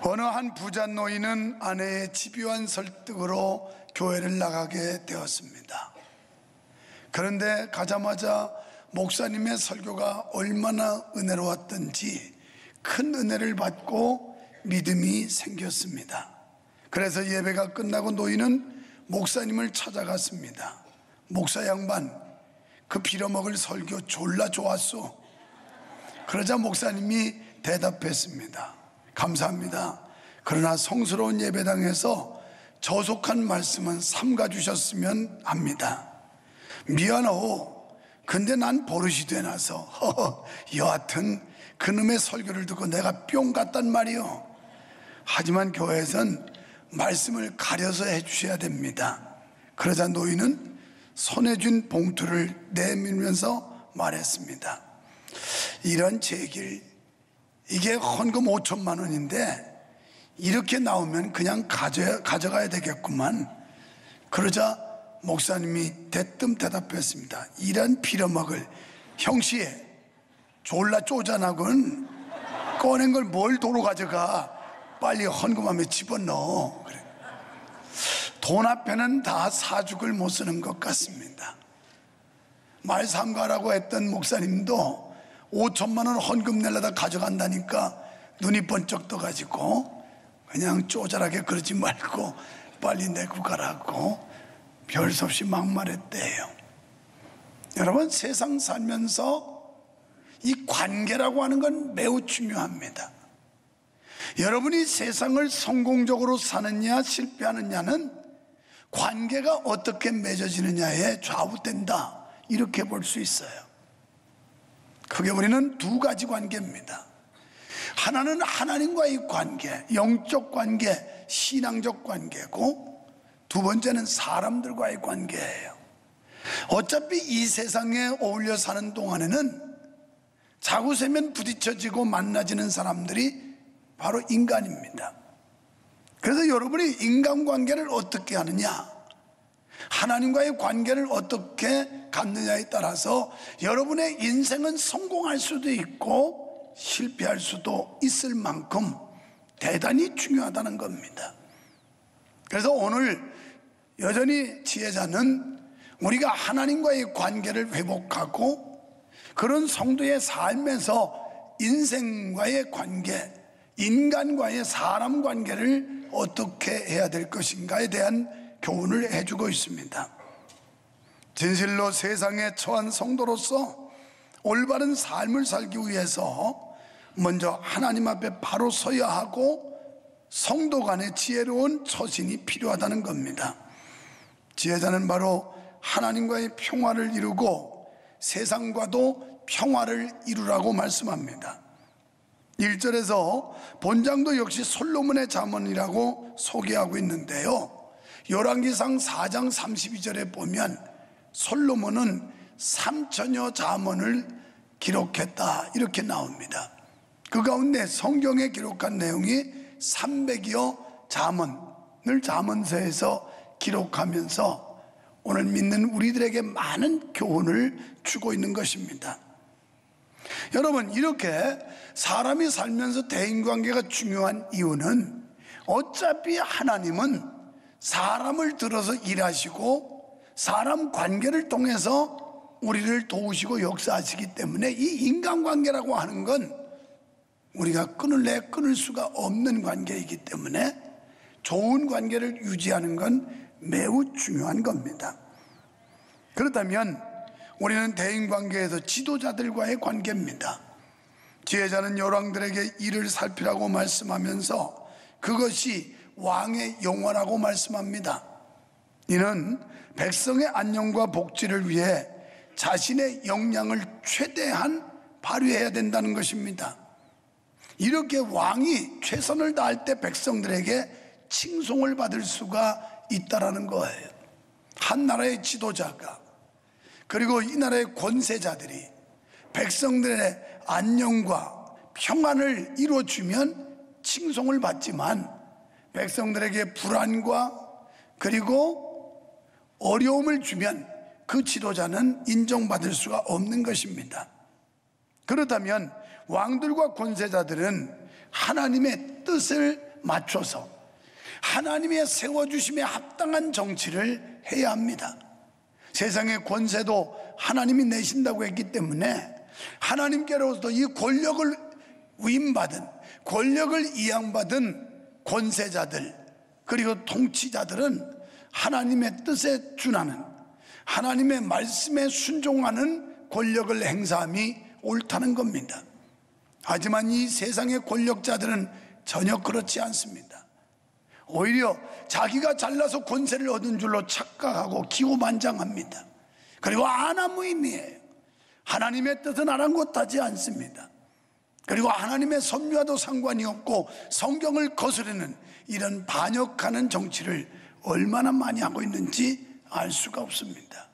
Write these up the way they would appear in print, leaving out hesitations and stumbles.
어느 한 부자 노인은 아내의 집요한 설득으로 교회를 나가게 되었습니다. 그런데 가자마자 목사님의 설교가 얼마나 은혜로웠던지 큰 은혜를 받고 믿음이 생겼습니다. 그래서 예배가 끝나고 노인은 목사님을 찾아갔습니다. 목사 양반, 그 빌어먹을 설교 졸라 좋았소. 그러자 목사님이 대답했습니다. 감사합니다. 그러나 성스러운 예배당에서 저속한 말씀은 삼가주셨으면 합니다. 미안하오. 근데 난 버릇이 되나서 여하튼 그놈의 설교를 듣고 내가 뿅 갔단 말이요. 하지만 교회에선 말씀을 가려서 해주셔야 됩니다. 그러자 노인은 손에 쥔 봉투를 내밀면서 말했습니다. 이런 제길, 이게 헌금 5천만 원인데 이렇게 나오면 그냥 가져가야 되겠구만. 그러자 목사님이 대뜸 대답했습니다. 이런 빌어먹을 형씨, 졸라 쪼잔하군. 꺼낸 걸 뭘 도로 가져가. 빨리 헌금함에 집어넣어. 그래. 돈 앞에는 다 사죽을 못 쓰는 것 같습니다. 말 삼가라고 했던 목사님도 5천만 원 헌금 내려다 가져간다니까 눈이 번쩍 떠가지고 그냥 쪼잘하게 그러지 말고 빨리 내고 가라고 별 수 없이 막말했대요. 여러분, 세상 살면서 이 관계라고 하는 건 매우 중요합니다. 여러분이 세상을 성공적으로 사느냐 실패하느냐는 관계가 어떻게 맺어지느냐에 좌우된다, 이렇게 볼 수 있어요. 크게 우리는 두 가지 관계입니다. 하나는 하나님과의 관계, 영적 관계, 신앙적 관계고, 두 번째는 사람들과의 관계예요. 어차피 이 세상에 어울려 사는 동안에는 자구세면 부딪혀지고 만나지는 사람들이 바로 인간입니다. 그래서 여러분이 인간관계를 어떻게 하느냐, 하나님과의 관계를 어떻게 갖느냐에 따라서 여러분의 인생은 성공할 수도 있고 실패할 수도 있을 만큼 대단히 중요하다는 겁니다. 그래서 오늘 여전히 지혜자는 우리가 하나님과의 관계를 회복하고 그런 성도의 삶에서 인생과의 관계, 인간과의 사람 관계를 어떻게 해야 될 것인가에 대한 교훈을 해주고 있습니다. 진실로 세상에 처한 성도로서 올바른 삶을 살기 위해서 먼저 하나님 앞에 바로 서야 하고 성도 간의 지혜로운 처신이 필요하다는 겁니다. 지혜자는 바로 하나님과의 평화를 이루고 세상과도 평화를 이루라고 말씀합니다. 1절에서 본장도 역시 솔로몬의 잠언이라고 소개하고 있는데요, 열왕기상 4장 32절에 보면 솔로몬은 3천여 잠언을 기록했다, 이렇게 나옵니다. 그 가운데 성경에 기록한 내용이 300여 잠언을 잠언서에서 기록하면서 오늘 믿는 우리들에게 많은 교훈을 주고 있는 것입니다. 여러분, 이렇게 사람이 살면서 대인관계가 중요한 이유는 어차피 하나님은 사람을 들어서 일하시고 사람 관계를 통해서 우리를 도우시고 역사하시기 때문에 이 인간관계라고 하는 건 우리가 끊을래 끊을 수가 없는 관계이기 때문에 좋은 관계를 유지하는 건 매우 중요한 겁니다. 그렇다면 우리는 대인관계에서 지도자들과의 관계입니다. 지혜자는 열왕들에게 이를 살피라고 말씀하면서 그것이 왕의 영원하고 말씀합니다. 이는 백성의 안녕과 복지를 위해 자신의 역량을 최대한 발휘해야 된다는 것입니다. 이렇게 왕이 최선을 다할 때 백성들에게 칭송을 받을 수가 있다라는 거예요. 한 나라의 지도자가, 그리고 이 나라의 권세자들이 백성들의 안녕과 평안을 이루어주면 칭송을 받지만 백성들에게 불안과 그리고 어려움을 주면 그 지도자는 인정받을 수가 없는 것입니다. 그렇다면 왕들과 권세자들은 하나님의 뜻을 맞춰서 하나님의 세워주심에 합당한 정치를 해야 합니다. 세상의 권세도 하나님이 내신다고 했기 때문에 하나님께로부터 이 권력을 위임받은, 권력을 이양받은 권세자들 그리고 통치자들은 하나님의 뜻에 준하는, 하나님의 말씀에 순종하는 권력을 행사함이 옳다는 겁니다. 하지만 이 세상의 권력자들은 전혀 그렇지 않습니다. 오히려 자기가 잘나서 권세를 얻은 줄로 착각하고 기고만장합니다. 그리고 안하무인이에요. 하나님의 뜻은 아랑곳하지 않습니다. 그리고 하나님의 섭리와도 상관이 없고 성경을 거스르는 이런 반역하는 정치를 얼마나 많이 하고 있는지 알 수가 없습니다.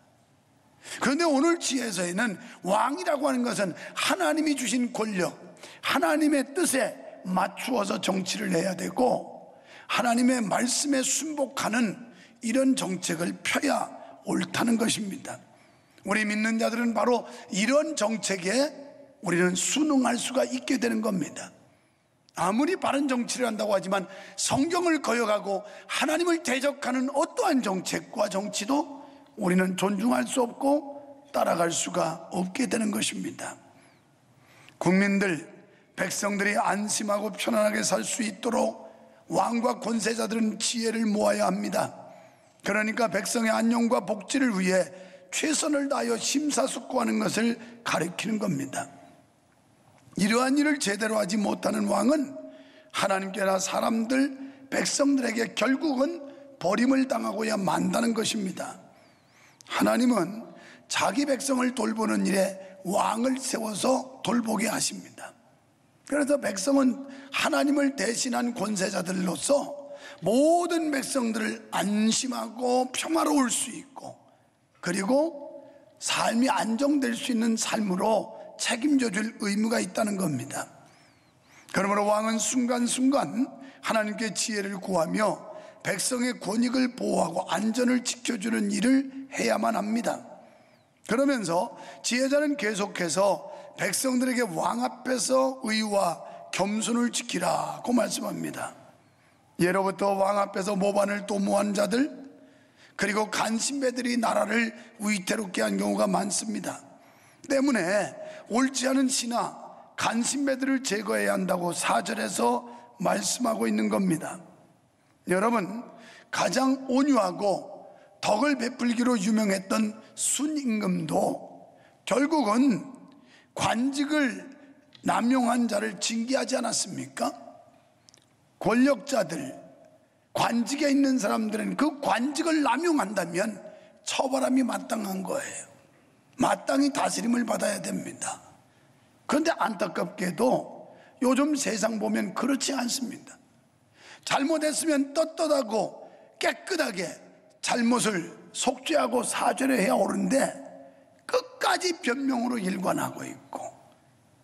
그런데 오늘 지혜서에는 왕이라고 하는 것은 하나님이 주신 권력, 하나님의 뜻에 맞추어서 정치를 해야 되고 하나님의 말씀에 순복하는 이런 정책을 펴야 옳다는 것입니다. 우리 믿는 자들은 바로 이런 정책에 우리는 순응할 수가 있게 되는 겁니다. 아무리 바른 정치를 한다고 하지만 성경을 거역하고 하나님을 대적하는 어떠한 정책과 정치도 우리는 존중할 수 없고 따라갈 수가 없게 되는 것입니다. 국민들, 백성들이 안심하고 편안하게 살 수 있도록 왕과 권세자들은 지혜를 모아야 합니다. 그러니까 백성의 안녕과 복지를 위해 최선을 다하여 심사숙고하는 것을 가리키는 겁니다. 이러한 일을 제대로 하지 못하는 왕은 하나님께나 사람들, 백성들에게 결국은 버림을 당하고야 만다는 것입니다. 하나님은 자기 백성을 돌보는 일에 왕을 세워서 돌보게 하십니다. 그래서 백성은 하나님을 대신한 권세자들로서 모든 백성들을 안심하고 평화로울 수 있고 그리고 삶이 안정될 수 있는 삶으로 책임져 줄 의무가 있다는 겁니다. 그러므로 왕은 순간순간 하나님께 지혜를 구하며 백성의 권익을 보호하고 안전을 지켜주는 일을 해야만 합니다. 그러면서 지혜자는 계속해서 백성들에게 왕 앞에서 의와 겸손을 지키라고 말씀합니다. 예로부터 왕 앞에서 모반을 도모한 자들 그리고 간신배들이 나라를 위태롭게 한 경우가 많습니다. 때문에 옳지 않은 신하 간신배들을 제거해야 한다고 4절에서 말씀하고 있는 겁니다. 여러분, 가장 온유하고 덕을 베풀기로 유명했던 순임금도 결국은 관직을 남용한 자를 징계하지 않았습니까? 권력자들, 관직에 있는 사람들은 그 관직을 남용한다면 처벌함이 마땅한 거예요. 마땅히 다스림을 받아야 됩니다. 그런데 안타깝게도 요즘 세상 보면 그렇지 않습니다. 잘못했으면 떳떳하고 깨끗하게 잘못을 속죄하고 사죄를 해야 옳은데 끝까지 변명으로 일관하고 있고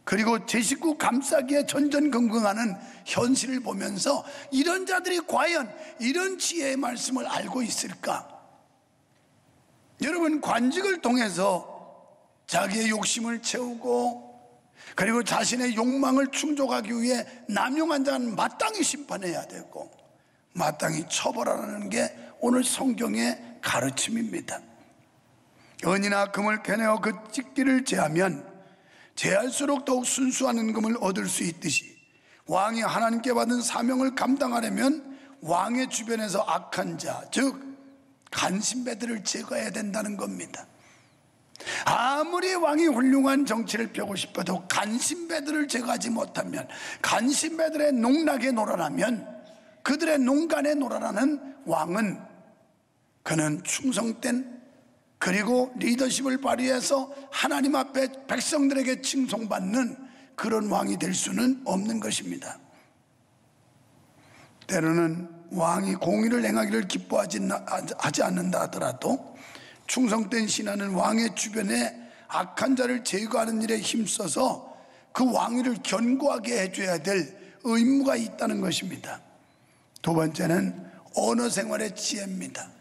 그리고 제 식구 감싸기에 전전긍긍하는 현실을 보면서 이런 자들이 과연 이런 지혜의 말씀을 알고 있을까? 여러분, 관직을 통해서 자기의 욕심을 채우고 그리고 자신의 욕망을 충족하기 위해 남용한 자는 마땅히 심판해야 되고 마땅히 처벌하는 게 오늘 성경의 가르침입니다. 은이나 금을 캐내어 그 찢기를 제하면 제할수록 더욱 순수한 은금을 얻을 수 있듯이 왕이 하나님께 받은 사명을 감당하려면 왕의 주변에서 악한 자, 즉 간신배들을 제거해야 된다는 겁니다. 아무리 왕이 훌륭한 정치를 펴고 싶어도 간신배들을 제거하지 못하면, 간신배들의 농락에 놀아나면, 그들의 농간에 놀아나는 왕은 그는 충성된 그리고 리더십을 발휘해서 하나님 앞에 백성들에게 칭송받는 그런 왕이 될 수는 없는 것입니다. 때로는 왕이 공의를 행하기를 기뻐하지 않는다 하더라도 충성된 신하는 왕의 주변에 악한 자를 제거하는 일에 힘써서 그 왕위를 견고하게 해줘야 될 의무가 있다는 것입니다. 두 번째는 언어 생활의 지혜입니다.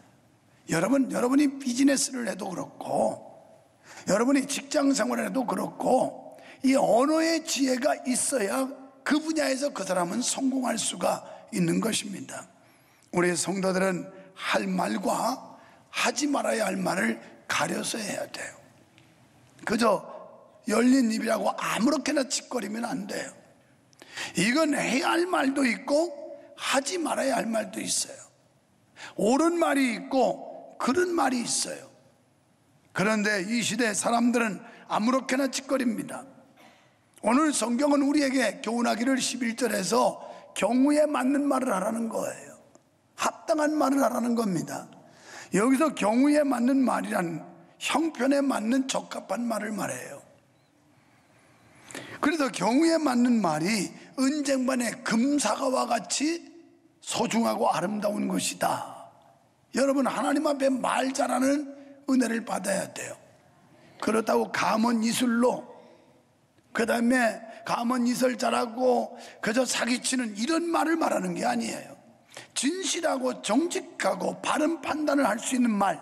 여러분이 비즈니스를 해도 그렇고 여러분이 직장 생활을 해도 그렇고 이 언어의 지혜가 있어야 그 분야에서 그 사람은 성공할 수가 있는 것입니다. 우리 성도들은 할 말과 하지 말아야 할 말을 가려서 해야 돼요. 그저 열린 입이라고 아무렇게나 짓거리면 안 돼요. 이건 해야 할 말도 있고 하지 말아야 할 말도 있어요. 옳은 말이 있고 그런 말이 있어요. 그런데 이 시대 사람들은 아무렇게나 짓거립니다. 오늘 성경은 우리에게 교훈하기를 11절에서 경우에 맞는 말을 하라는 거예요. 합당한 말을 하라는 겁니다. 여기서 경우에 맞는 말이란 형편에 맞는 적합한 말을 말해요. 그래서 경우에 맞는 말이 은쟁반의 금사과와 같이 소중하고 아름다운 것이다. 여러분, 하나님 앞에 말 잘하는 은혜를 받아야 돼요. 그렇다고 가문이술로, 그 다음에 가문이설 잘하고 그저 사기치는 이런 말을 말하는 게 아니에요. 진실하고 정직하고 바른 판단을 할 수 있는 말,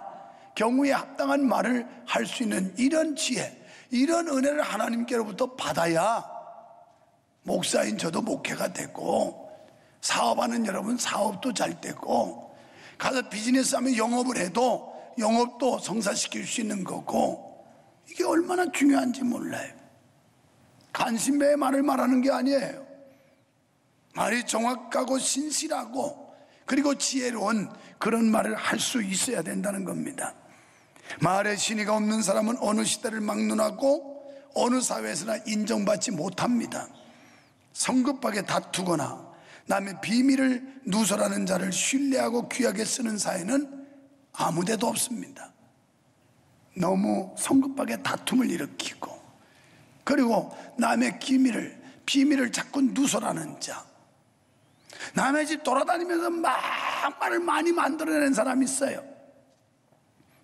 경우에 합당한 말을 할 수 있는 이런 지혜, 이런 은혜를 하나님께로부터 받아야 목사인 저도 목회가 되고, 사업하는 여러분 사업도 잘 되고, 가서 비즈니스 하면 영업을 해도 영업도 성사시킬 수 있는 거고, 이게 얼마나 중요한지 몰라요. 간신배의 말을 말하는 게 아니에요. 말이 정확하고 신실하고 그리고 지혜로운 그런 말을 할 수 있어야 된다는 겁니다. 말에 신의가 없는 사람은 어느 시대를 막론하고 어느 사회에서나 인정받지 못합니다. 성급하게 다투거나 남의 비밀을 누설하는 자를 신뢰하고 귀하게 쓰는 사회는 아무 데도 없습니다. 너무 성급하게 다툼을 일으키고, 그리고 남의 비밀을 자꾸 누설하는 자, 남의 집 돌아다니면서 막 말을 많이 만들어내는 사람이 있어요.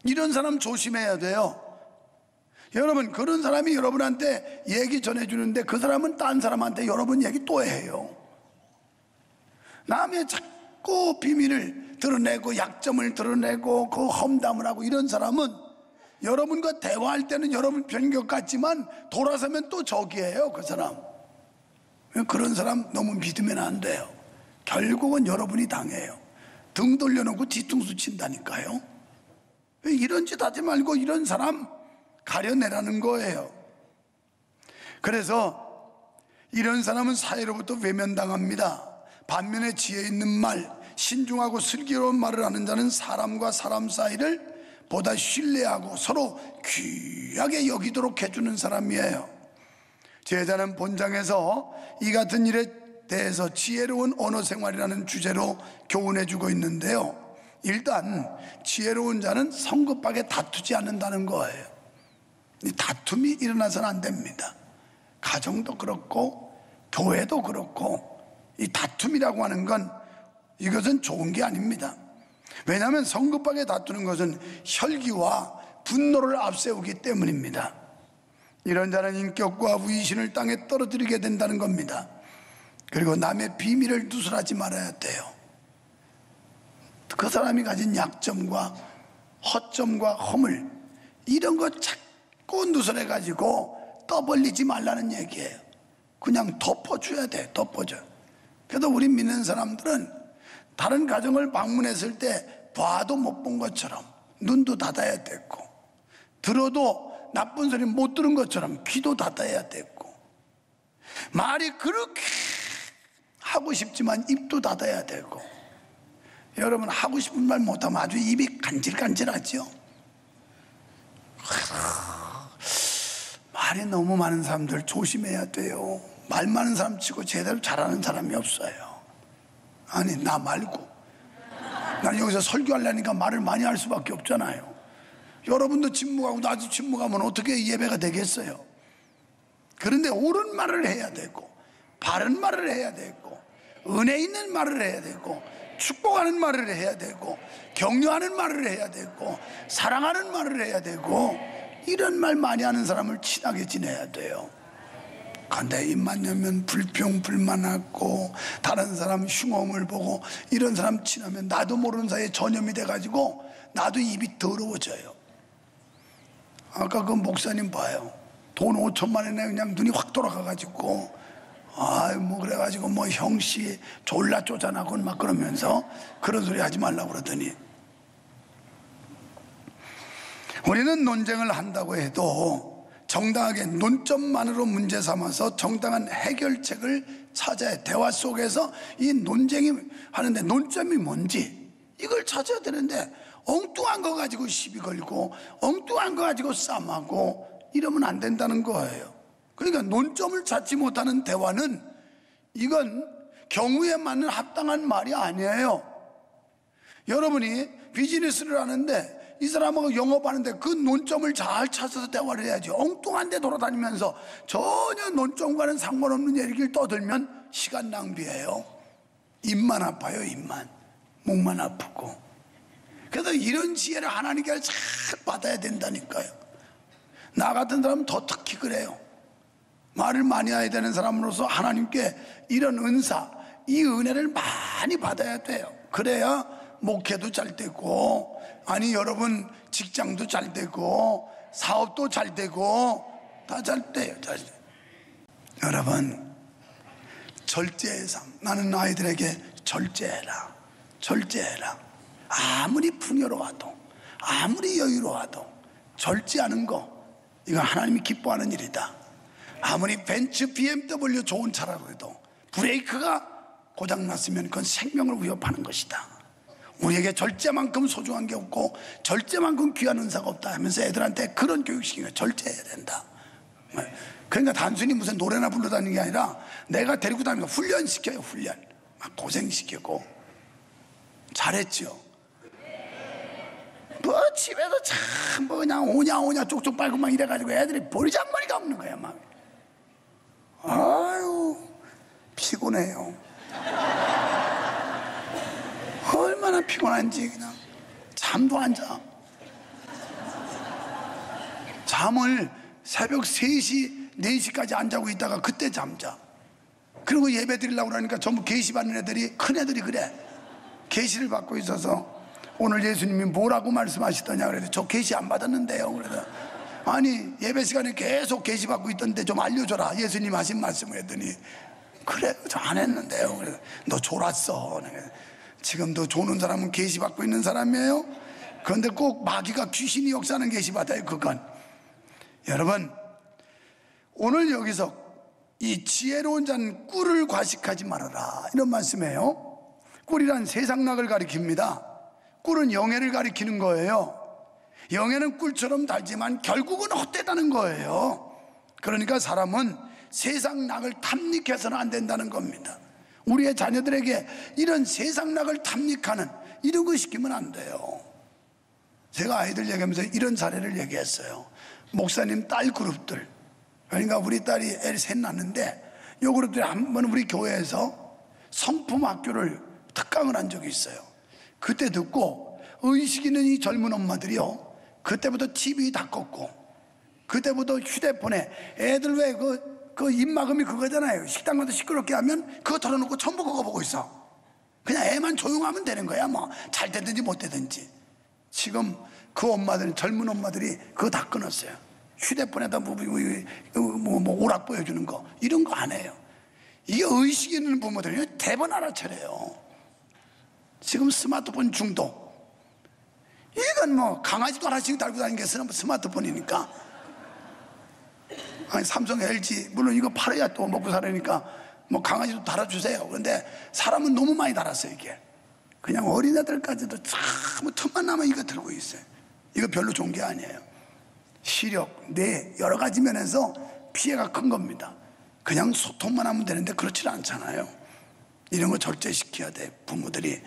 이런 사람 조심해야 돼요. 여러분, 그런 사람이 여러분한테 얘기 전해주는데 그 사람은 딴 사람한테 여러분 얘기 또 해요. 남의 자꾸 비밀을 드러내고 약점을 드러내고 그 험담을 하고, 이런 사람은 여러분과 대화할 때는 여러분 편격 같지만 돌아서면 또 적이에요. 그 사람, 그런 사람 너무 믿으면 안 돼요. 결국은 여러분이 당해요. 등 돌려놓고 뒤통수 친다니까요. 이런 짓 하지 말고 이런 사람 가려내라는 거예요. 그래서 이런 사람은 사회로부터 외면당합니다. 반면에 지혜 있는 말, 신중하고 슬기로운 말을 하는 자는 사람과 사람 사이를 보다 신뢰하고 서로 귀하게 여기도록 해주는 사람이에요. 제자는 본장에서 이 같은 일에 대해서 지혜로운 언어 생활이라는 주제로 교훈해주고 있는데요, 일단 지혜로운 자는 성급하게 다투지 않는다는 거예요. 이 다툼이 일어나서는 안 됩니다. 가정도 그렇고 교회도 그렇고, 이 다툼이라고 하는 건 이것은 좋은 게 아닙니다. 왜냐하면 성급하게 다투는 것은 혈기와 분노를 앞세우기 때문입니다. 이런 자는 인격과 위신을 땅에 떨어뜨리게 된다는 겁니다. 그리고 남의 비밀을 누설하지 말아야 돼요. 그 사람이 가진 약점과 허점과 허물, 이런 거 자꾸 누설해가지고 떠벌리지 말라는 얘기예요. 그냥 덮어줘야 돼. 덮어줘. 그래도 우리 믿는 사람들은 다른 가정을 방문했을 때 봐도 못 본 것처럼 눈도 닫아야 되고, 들어도 나쁜 소리 못 들은 것처럼 귀도 닫아야 되고, 말이 그렇게 하고 싶지만 입도 닫아야 되고. 여러분, 하고 싶은 말 못하면 아주 입이 간질간질하죠. 말이 너무 많은 사람들 조심해야 돼요. 말 많은 사람 치고 제대로 잘하는 사람이 없어요. 아니, 나 말고. 난 여기서 설교하려니까 말을 많이 할 수밖에 없잖아요. 여러분도 침묵하고 나도 침묵하면 어떻게 예배가 되겠어요? 그런데 옳은 말을 해야 되고, 바른 말을 해야 되고, 은혜 있는 말을 해야 되고, 축복하는 말을 해야 되고, 격려하는 말을 해야 되고, 사랑하는 말을 해야 되고, 이런 말 많이 하는 사람을 친하게 지내야 돼요. 근데 입만 열면 불평 불만하고 다른 사람 흉엄을 보고, 이런 사람 친하면 나도 모르는 사이에 전염이 돼가지고 나도 입이 더러워져요. 아까 그 목사님 봐요. 돈 5천만 원에 그냥 눈이 확 돌아가가지고 뭐 그래가지고 뭐 형씨 졸라 쫓아나고 막 그러면서 그런 소리 하지 말라고 그러더니, 우리는 논쟁을 한다고 해도 정당하게 논점만으로 문제 삼아서 정당한 해결책을 찾아야, 대화 속에서 이 논쟁이 하는데 논점이 뭔지 이걸 찾아야 되는데, 엉뚱한 거 가지고 시비 걸고 엉뚱한 거 가지고 싸움하고 이러면 안 된다는 거예요. 그러니까 논점을 찾지 못하는 대화는 이건 경우에 맞는 합당한 말이 아니에요. 여러분이 비즈니스를 하는데 이 사람하고 영업하는데 그 논점을 잘 찾아서 대화를 해야지. 엉뚱한 데 돌아다니면서 전혀 논점과는 상관없는 얘기를 떠들면 시간 낭비예요. 입만 아파요. 입만, 목만 아프고. 그래서 이런 지혜를 하나님께 잘 받아야 된다니까요. 나 같은 사람은 더 특히 그래요. 말을 많이 해야 되는 사람으로서 하나님께 이런 은사, 이 은혜를 많이 받아야 돼요. 그래야 목회도 잘 되고, 아니 여러분 직장도 잘 되고 사업도 잘 되고 다 잘 돼요. 잘 돼요. 여러분, 절제의 삶. 나는 아이들에게 절제해라, 절제해라. 아무리 풍요로워도 아무리 여유로워도 절제하는 거, 이거 하나님이 기뻐하는 일이다. 아무리 벤츠 BMW 좋은 차라고 해도 브레이크가 고장났으면 그건 생명을 위협하는 것이다. 우리에게 절제만큼 소중한 게 없고 절제만큼 귀한 은사가 없다 하면서 애들한테 그런 교육시키는 거야. 절제해야 된다. 그러니까 단순히 무슨 노래나 불러다니는 게 아니라 내가 데리고 다니면서 훈련시켜요. 훈련 막 고생시키고. 잘했죠. 뭐 집에서 참 뭐 그냥 오냐 쪽쪽 빨고 막 이래가지고 애들이 버리장머리가 없는 거야. 막 아유 피곤해요. 얼마나 피곤한지. 그냥 잠도 안 자. 잠을 새벽 3시 4시까지 안 자고 있다가 그때 잠자. 그리고 예배 드리려고 그러니까 전부 계시 받는 애들이, 큰 애들이 그래. 계시를 받고 있어서 오늘 예수님이 뭐라고 말씀하시더냐 그래서 저 계시 안 받았는데요. 그래서 아니 예배 시간에 계속 계시 받고 있던데 좀 알려줘라, 예수님 하신 말씀을. 했더니 그래 저 안 했는데요. 그래서 너 졸았어. 지금도 조는 사람은 계시 받고 있는 사람이에요. 그런데 꼭 마귀가 귀신이 역사하는 계시 받아요. 그건 여러분, 오늘 여기서 이 지혜로운 자는 꿀을 과식하지 말아라, 이런 말씀이에요. 꿀이란 세상락을 가리킵니다. 꿀은 영예를 가리키는 거예요. 영예는 꿀처럼 달지만 결국은 헛되다는 거예요. 그러니까 사람은 세상락을 탐닉해서는 안 된다는 겁니다. 우리의 자녀들에게 이런 세상락을 탐닉하는 이런 거 시키면 안 돼요. 제가 아이들 얘기하면서 이런 사례를 얘기했어요. 목사님 딸 그룹들, 그러니까 우리 딸이 애를 셋 낳는데 요 그룹들이 한번 우리 교회에서 성품 학교를 특강을 한 적이 있어요. 그때 듣고 의식 있는 이 젊은 엄마들이요, 그때부터 TV 다 껐고, 그때부터 휴대폰에 애들 왜 그 입막음이 그거잖아요. 식당 가서 시끄럽게 하면 그거 털어놓고 전부 그거 보고 있어. 그냥 애만 조용하면 되는 거야. 뭐 잘 되든지 못 되든지. 지금 그 엄마들, 젊은 엄마들이 그거 다 끊었어요. 휴대폰에다 뭐 오락 보여주는 거, 이런 거 안 해요. 이게 의식 있는 부모들이 대번 알아차려요. 지금 스마트폰 중독, 이건 뭐 강아지도 하나씩 달고 다니는 게 스마트폰이니까. 아니 삼성, LG 물론 이거 팔아야 또 먹고 살으니까 뭐 강아지도 달아주세요. 그런데 사람은 너무 많이 달았어요. 이게 그냥 어린애들까지도 참 틈만 나면 이거 들고 있어요. 이거 별로 좋은 게 아니에요. 시력, 뇌 여러 가지 면에서 피해가 큰 겁니다. 그냥 소통만 하면 되는데 그렇지 않잖아요. 이런 거 절제시켜야 돼. 부모들이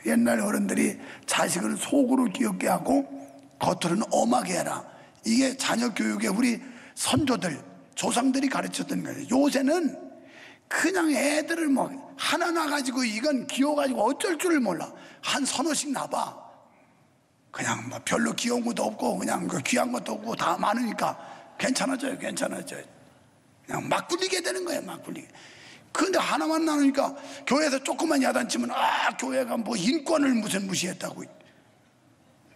옛날 어른들이 자식을 속으로 귀엽게 하고 겉으로는 엄하게 해라. 이게 자녀 교육에 우리 선조들, 조상들이 가르쳤던 거예요. 요새는 그냥 애들을 뭐 하나 나가지고 이건 귀여워가지고 어쩔 줄을 몰라. 한 서너씩 나봐. 그냥 뭐 별로 귀여운 것도 없고 그냥 귀한 것도 없고 다 많으니까 괜찮아져요. 그냥 막 굴리게 되는 거예요. 막 굴리게. 근데 하나만 나누니까 교회에서 조금만 야단치면 교회가 뭐 인권을 무슨 무시했다고.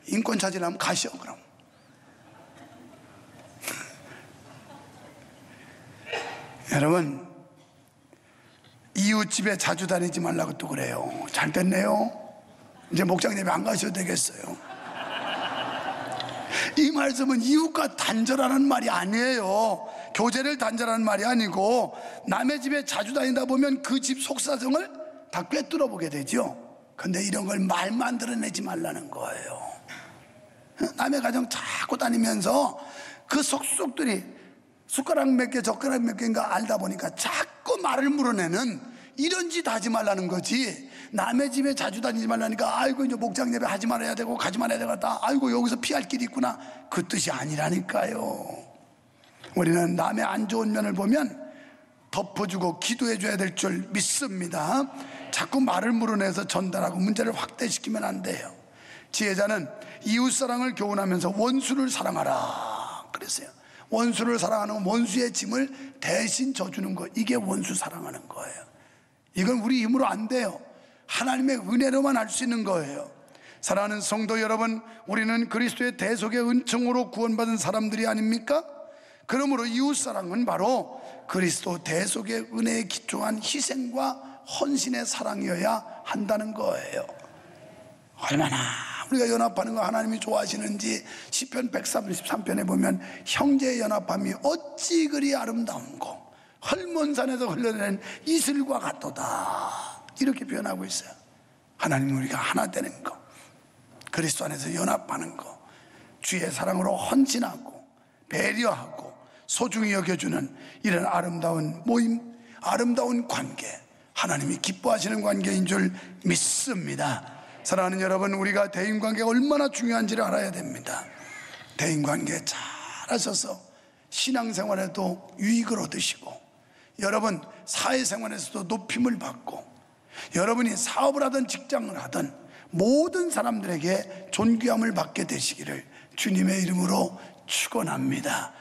인권 찾으려면 가시오. 그럼 여러분, 이웃집에 자주 다니지 말라고 또 그래요. 잘 됐네요. 이제 목장 예배 안 가셔도 되겠어요. 이 말씀은 이웃과 단절하는 말이 아니에요. 교제를 단절하는 말이 아니고, 남의 집에 자주 다니다 보면 그 집 속사정을 다 꿰뚫어 보게 되죠. 근데 이런 걸 말 만들어내지 말라는 거예요. 남의 가정 자꾸 다니면서 그 속속들이 숟가락 몇 개, 젓가락 몇 개인가 알다 보니까 자꾸 말을 물어내는 이런 짓 하지 말라는 거지. 남의 집에 자주 다니지 말라니까 아이고 이제 목장 예배 하지 말아야 되고 가지 말아야 되겠다, 아이고 여기서 피할 길이 있구나, 그 뜻이 아니라니까요. 우리는 남의 안 좋은 면을 보면 덮어주고 기도해 줘야 될 줄 믿습니다. 자꾸 말을 물어내서 전달하고 문제를 확대시키면 안 돼요. 지혜자는 이웃사랑을 교훈하면서 원수를 사랑하라 그랬어요. 원수를 사랑하는 건 원수의 짐을 대신 져주는 거, 이게 원수 사랑하는 거예요. 이건 우리 힘으로 안 돼요. 하나님의 은혜로만 할 수 있는 거예요. 사랑하는 성도 여러분, 우리는 그리스도의 대속의 은총으로 구원받은 사람들이 아닙니까? 그러므로 이웃사랑은 바로 그리스도 대속의 은혜에 기초한 희생과 헌신의 사랑이어야 한다는 거예요. 얼마나 우리가 연합하는 거 하나님이 좋아하시는지 시편 133편에 보면 형제의 연합함이 어찌 그리 아름다운고 헐몬산에서 흘러내는 이슬과 같도다, 이렇게 표현하고 있어요. 하나님, 우리가 하나 되는 거, 그리스도 안에서 연합하는 거, 주의 사랑으로 헌신하고 배려하고 소중히 여겨주는 이런 아름다운 모임, 아름다운 관계, 하나님이 기뻐하시는 관계인 줄 믿습니다. 사랑하는 여러분, 우리가 대인관계가 얼마나 중요한지를 알아야 됩니다. 대인관계 잘 하셔서 신앙생활에도 유익을 얻으시고, 여러분 사회생활에서도 높임을 받고, 여러분이 사업을 하든 직장을 하든 모든 사람들에게 존귀함을 받게 되시기를 주님의 이름으로 축원합니다.